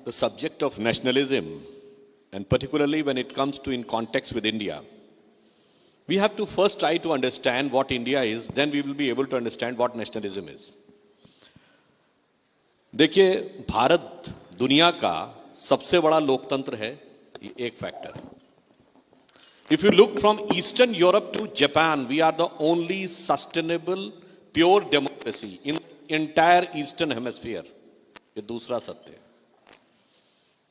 the subject of nationalism, and particularly when it comes to in context with India, we have to first try to understand what India is, then we will be able to understand what nationalism is. देखिए, भारत दुनिया का सबसे बड़ा लोकतंत्र है, ये एक factor है. If you look from Eastern Europe to Japan, we are the only sustainable, pure democracy in the entire Eastern Hemisphere. ये दूसरा सत्य है.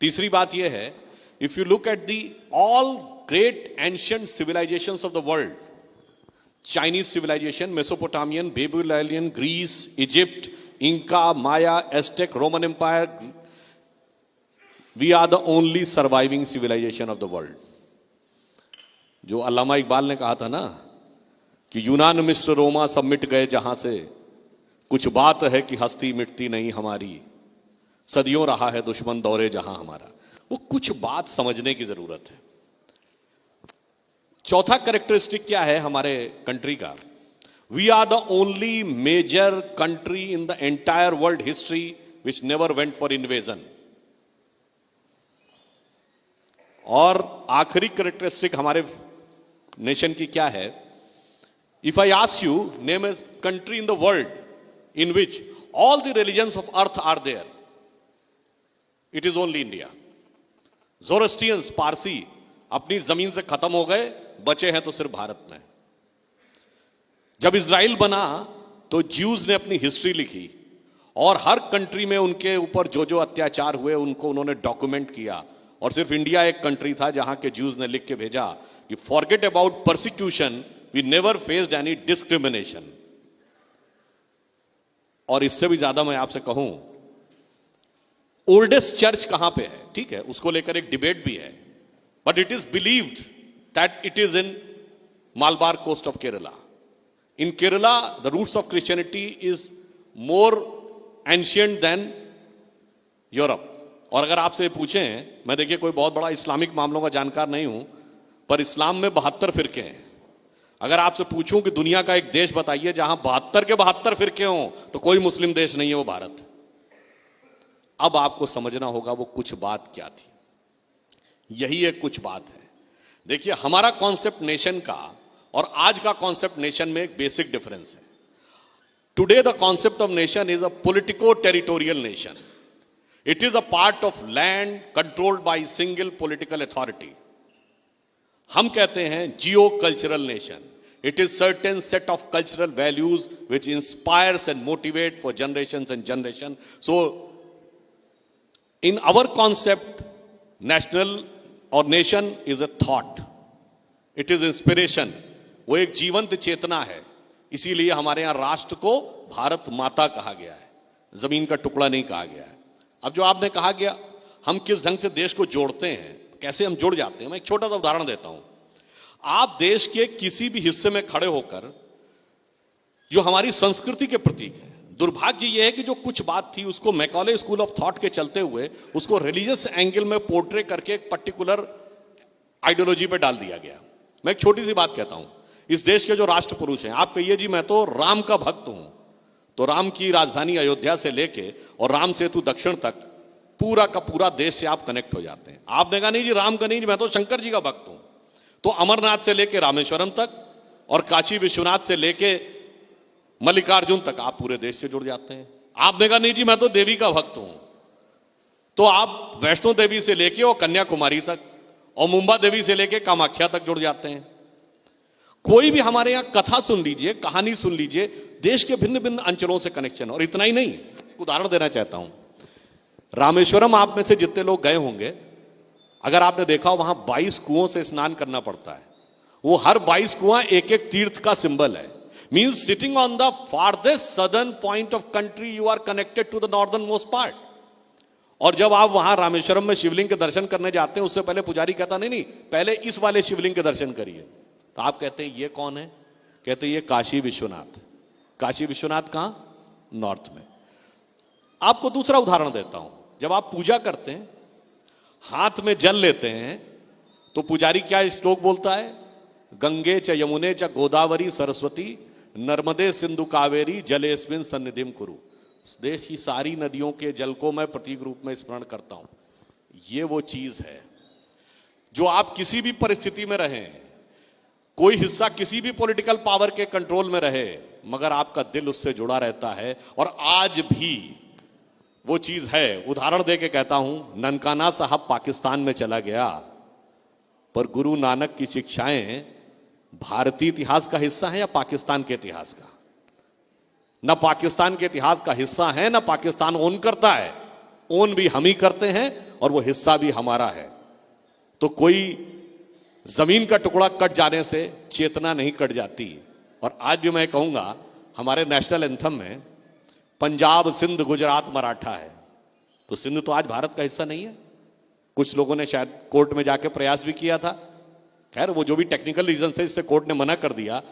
तीसरी बात ये है, if you look at the all great ancient civilizations of the world, Chinese civilization, Mesopotamian, Babylonian, Greece, Egypt, Inca, Maya, Aztec, Roman Empire, we are the only surviving civilization of the world. जो अल्लामा इकबाल ने कहा था ना कि यूनान, मिस्र, रोमा सब मिट गए जहां से, कुछ बात है कि हस्ती मिटती नहीं हमारी, सदियों रहा है दुश्मन दौरे जहां हमारा. वो कुछ बात समझने की जरूरत है. चौथा कैरेक्टरिस्टिक क्या है हमारे कंट्री का? We are the only major country in the entire world history which never went for invasion. और आखिरी कैरेक्टरिस्टिक हमारे नेशन की क्या है? If I ask you, name a country in the world in which all the religions of earth are there, it is only India. Zoroastrians, Parsi अपनी जमीन से खत्म हो गए, बचे हैं तो सिर्फ भारत में. जब इजराइल बना तो ज्यूज ने अपनी हिस्ट्री लिखी और हर कंट्री में उनके ऊपर जो जो अत्याचार हुए उनको उन्होंने डॉक्यूमेंट किया. और सिर्फ इंडिया एक कंट्री था जहां के ज्यूज ने लिख के भेजा कि forget about persecution, we never faced any discrimination. और इससे भी ज्यादा मैं आपसे कहूं, ओल्डेस्ट चर्च कहां पे है? ठीक है, उसको लेकर एक डिबेट भी है, but it is believed that it is in Malabar coast of Kerala. In Kerala the roots of Christianity is more ancient than Europe. और अगर आपसे पूछें, मैं देखिए कोई बहुत बड़ा इस्लामिक मामलों का जानकार नहीं हूं, पर इस्लाम में 72 फिरके हैं. अगर आपसे पूछूं कि दुनिया का एक देश बताइए जहां 72 के 72 फिरके हों, तो कोई मुस्लिम देश नहीं है, वो भारत है. अब आपको समझना होगा वो कुछ बात क्या थी. यही एक कुछ बात है. देखिए, हमारा कॉन्सेप्ट नेशन का और आज का कॉन्सेप्ट नेशन में एक बेसिक डिफरेंस है. Today the concept of nation is a politico territorial nation. It is a part of land controlled by single political authority. हम कहते हैं geocultural nation. It is certain set of cultural values which inspires and motivate for generations and generation. So, in our concept, national or nation is a thought. It is inspiration. वो एक जीवंत चेतना है. इसीलिए हमारे यहाँ राष्ट्र को भारत माता कहा गया है, जमीन का टुकड़ा नहीं कहा गया है. अब जो आपने कहा गया, हम किस ढंग से देश को जोड़ते हैं, कैसे हम जुड़ जाते हैं, मैं एक छोटा सा उदाहरण देता हूं. आप देश के किसी भी हिस्से में खड़े होकर, जो हमारी संस्कृति के प्रतीक है, दुर्भाग्य यह है कि जो कुछ बात थी उसको मैकॉले स्कूल ऑफ थॉट के चलते हुए उसको रिलीजियस एंगल में पोर्ट्रे करके एक पर्टिकुलर आइडियोलॉजी पे डाल दिया गया. मैं एक छोटी सी बात कहता हूं. इस देश के जो राष्ट्र पुरुष हैं, आप कहिए जी मैं तो राम का भक्त हूं, तो राम की राजधानी अयोध्या से लेके और राम सेतु दक्षिण तक पूरा का पूरा देश से आप कनेक्ट हो जाते हैं. आपने कहा नहीं जी राम का नहीं, मैं तो शंकर जी का भक्त हूं, तो अमरनाथ से लेके रामेश्वरम तक और काशी विश्वनाथ से लेके मल्लिकार्जुन तक आप पूरे देश से जुड़ जाते हैं. आपने कहा नहीं जी मैं तो देवी का भक्त हूं, तो आप वैष्णो देवी से लेके और कन्याकुमारी तक और मुंबा देवी से लेके कामाख्या तक जुड़ जाते हैं. कोई भी हमारे यहां कथा सुन लीजिए, कहानी सुन लीजिए, देश के भिन्न भिन्न अंचलों से कनेक्शन. और इतना ही नहीं, एक उदाहरण देना चाहता हूं. रामेश्वरम आप में से जितने लोग गए होंगे, अगर आपने देखा हो वहां 22 कुओं से स्नान करना पड़ता है. वो हर 22 कुआं एक एक तीर्थ का सिंबल है. Means sitting on the farthest southern point of country you are connected to the northern most part. और जब आप वहां रामेश्वरम में शिवलिंग के दर्शन करने जाते हैं, उससे पहले पुजारी कहता नहीं नहीं पहले इस वाले शिवलिंग के दर्शन करिए. तो आप कहते हैं ये कौन है? कहते हैं ये काशी विश्वनाथ. काशी विश्वनाथ कहां? नॉर्थ में. आपको दूसरा उदाहरण देता हूं. जब आप पूजा करते हैं, हाथ में जल लेते हैं, तो पुजारी क्या श्लोक बोलता है? गंगे च यमुने च गोदावरी सरस्वती नर्मदे सिंधु कावेरी जलेस्मिन सन्निधिम कुरु. देश की सारी नदियों के जल को मैं प्रतीक रूप में स्मरण करता हूं. ये वो चीज है जो आप किसी भी परिस्थिति में रहें, कोई हिस्सा किसी भी पॉलिटिकल पावर के कंट्रोल में रहे, मगर आपका दिल उससे जुड़ा रहता है। और आज भी वो चीज है। उदाहरण दे के कहता हूं, ननकाना साहब पाकिस्तान में चला गया, पर गुरु नानक की शिक्षाएं भारतीय इतिहास का हिस्सा है या पाकिस्तान के इतिहास का? न पाकिस्तान के इतिहास का हिस्सा है, न पाकिस्तान ओन करता है। ओन भी हम ही करते हैं और वो हिस्सा भी हमारा है। तो कोई जमीन का टुकड़ा कट जाने से चेतना नहीं कट जाती। और आज भी मैं कहूंगा, हमारे नेशनल एंथम में पंजाब, सिंध, गुजरात, मराठा है, तो सिंध तो आज भारत का हिस्सा नहीं है। कुछ लोगों ने शायद कोर्ट में जाके प्रयास भी किया था, खैर वो जो भी टेक्निकल रीजन से इससे कोर्ट ने मना कर दिया।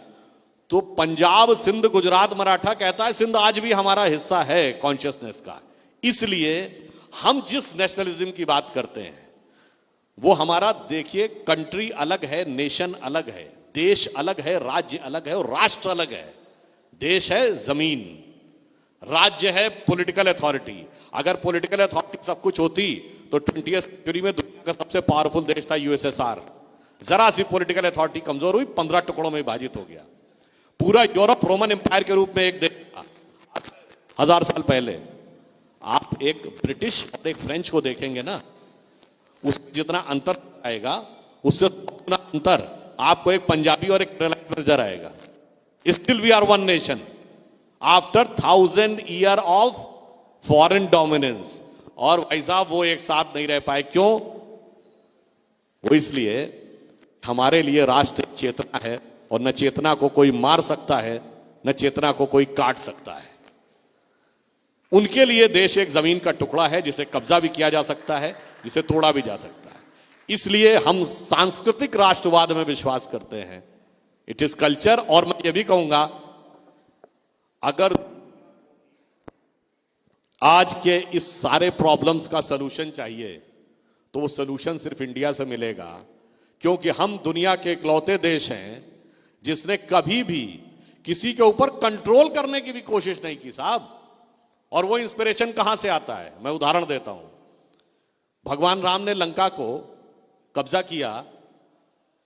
तो पंजाब, सिंध, गुजरात, मराठा कहता है सिंध आज भी हमारा हिस्सा है कॉन्शियसनेस का। इसलिए हम जिस नेशनलिज्म की बात करते हैं वो हमारा, देखिए, कंट्री अलग है, नेशन अलग है, देश अलग है, राज्य अलग है और राष्ट्र अलग है। देश है जमीन, राज्य है पॉलिटिकल अथॉरिटी। अगर पॉलिटिकल अथॉरिटी सब कुछ होती तो 20वीं सेंचुरी में दुनिया का सबसे पावरफुल देश था यूएसएसआर। जरा सी पॉलिटिकल अथॉरिटी कमजोर हुई, 15 टुकड़ों में विभाजित हो गया। पूरा यूरोप रोमन एम्पायर के रूप में एक देश था 1000 साल पहले। आप एक ब्रिटिश और एक फ्रेंच को देखेंगे ना, उसमें जितना अंतर आएगा उससे उतना अंतर आपको एक पंजाबी और एक केरला नजर आएगा। Still we are one nation after 1000 year of foreign dominance. और भाई साहब वो एक साथ नहीं रह पाए, क्यों? वो इसलिए हमारे लिए राष्ट्र चेतना है और न चेतना को कोई मार सकता है, न चेतना को कोई काट सकता है। उनके लिए देश एक जमीन का टुकड़ा है जिसे कब्जा भी किया जा सकता है, जिसे तोड़ा भी जा सकता है। इसलिए हम सांस्कृतिक राष्ट्रवाद में विश्वास करते हैं। It is culture. और मैं ये भी कहूंगा, अगर आज के इस सारे प्रॉब्लम्स का सलूशन चाहिए तो वो सलूशन सिर्फ इंडिया से मिलेगा, क्योंकि हम दुनिया के इकलौते देश हैं जिसने कभी भी किसी के ऊपर कंट्रोल करने की भी कोशिश नहीं की साहब। और वो इंस्पिरेशन कहां से आता है? मैं उदाहरण देता हूं। भगवान राम ने लंका को कब्जा किया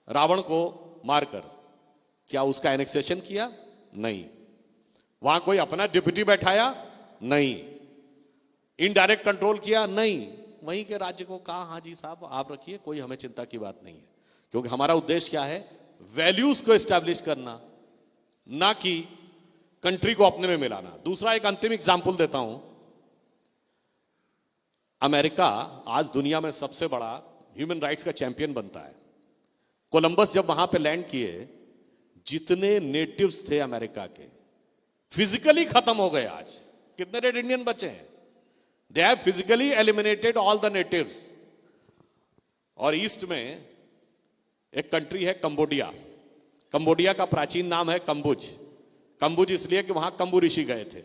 रावण को मारकर, क्या उसका एनेक्सेशन किया? नहीं। वहां कोई अपना डिप्यूटी बैठाया? नहीं। इनडायरेक्ट कंट्रोल किया? नहीं। वहीं के राज्य को कहा हाँ जी साहब आप रखिए, कोई हमें चिंता की बात नहीं है। क्योंकि हमारा उद्देश्य क्या है? वैल्यूज को एस्टैब्लिश करना, ना कि कंट्री को अपने में मिलाना। दूसरा एक अंतिम एग्जाम्पल देता हूं। अमेरिका आज दुनिया में सबसे बड़ा ह्यूमन राइट्स का चैंपियन बनता है। कोलंबस जब वहां पे लैंड किए, जितने नेटिव्स थे अमेरिका के फिजिकली खत्म हो गए। आज कितने रेड इंडियन बचे हैं? They have physically eliminated all the natives. और ईस्ट में एक कंट्री है कंबोडिया। कंबोडिया का प्राचीन नाम है कंबुज। कंबुज इसलिए कि वहां कंबु ऋषि गए थे।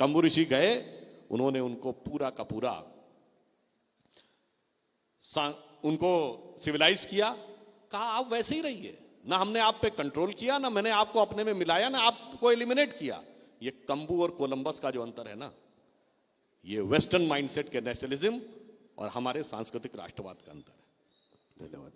कंबु ऋषि गए, उन्होंने उनको पूरा का पूरा उनको सिविलाइज किया। कहा आप वैसे ही रहिए, ना हमने आप पे कंट्रोल किया, ना मैंने आपको अपने में मिलाया, ना आपको एलिमिनेट किया। ये कंबु और कोलंबस का जो अंतर है ना, ये वेस्टर्न माइंडसेट के नेशनलिज्म और हमारे सांस्कृतिक राष्ट्रवाद का अंतर है। धन्यवाद।